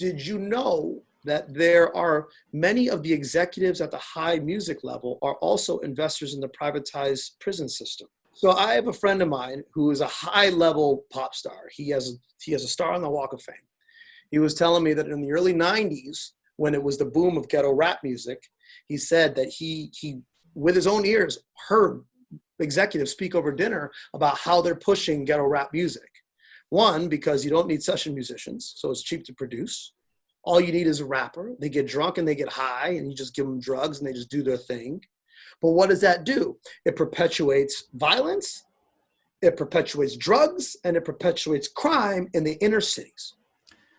did you know that there are many of the executives at the high music level are also investors in the privatized prison system? So I have a friend of mine who is a high level pop star. He has a star on the Walk of Fame. He was telling me that in the early 90s, when it was the boom of ghetto rap music, he said that he with his own ears heard executives speak over dinner about how they're pushing ghetto rap music. One, because you don't need session musicians, so it's cheap to produce. All you need is a rapper. They get drunk and they get high, and you just give them drugs and they just do their thing. But what does that do? It perpetuates violence, it perpetuates drugs, and it perpetuates crime in the inner cities.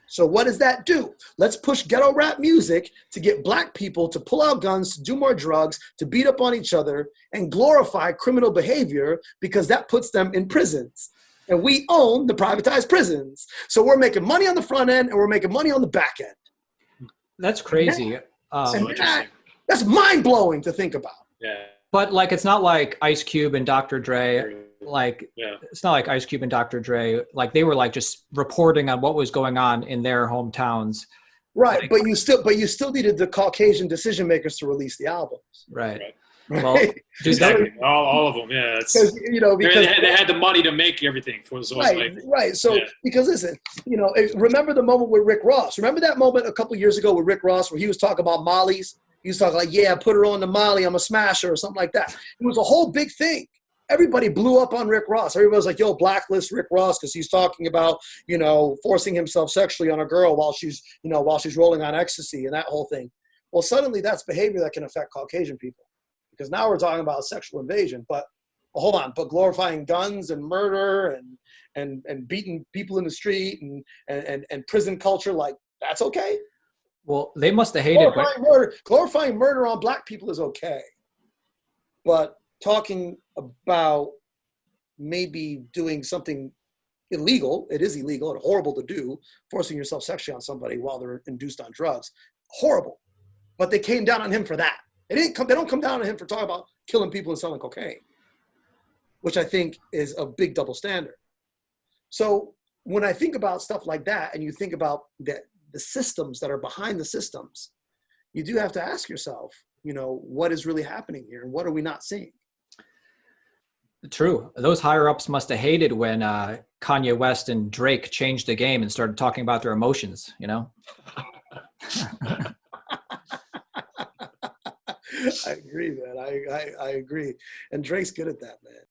So what does that do? Let's push ghetto rap music to get black people to pull out guns, to do more drugs, to beat up on each other, and glorify criminal behavior because that puts them in prisons. And we own the privatized prisons. So we're making money on the front end and we're making money on the back end. That's crazy. That's mind-blowing to think about. Yeah. But like, it's not like Ice Cube and Dr. Dre, it's not like Ice Cube and Dr. Dre, like they were like just reporting on what was going on in their hometowns. Right. Like, but you still needed the Caucasian decision makers to release the albums. Right. Right. Well, exactly. all of them. Yeah. Because they had the money to make everything for those. Right. So, because listen, remember the moment with Rick Ross. Remember that moment a couple of years ago with Rick Ross where he was talking about Molly's? He was talking like, yeah, put her on the Molly, I'm a smasher or something like that. It was a whole big thing. Everybody blew up on Rick Ross. Everybody was like, yo, blacklist Rick Ross because he's talking about, forcing himself sexually on a girl while she's rolling on ecstasy and that whole thing. Well, suddenly that's behavior that can affect Caucasian people because now we're talking about sexual invasion. But hold on, but glorifying guns and murder and beating people in the street and prison culture, like that's okay? Well, they must have hated glorifying murder on black people is okay. But talking about maybe doing something illegal, it is illegal and horrible to do, forcing yourself sexually on somebody while they're induced on drugs, horrible. But they came down on him for that. They don't come down on him for talking about killing people and selling cocaine, which I think is a big double standard. So when I think about stuff like that, and you think about the systems that are behind the systems, you do have to ask yourself, what is really happening here and what are we not seeing? True. Those higher ups must have hated when Kanye West and Drake changed the game and started talking about their emotions, I agree, man. I agree. And Drake's good at that, man.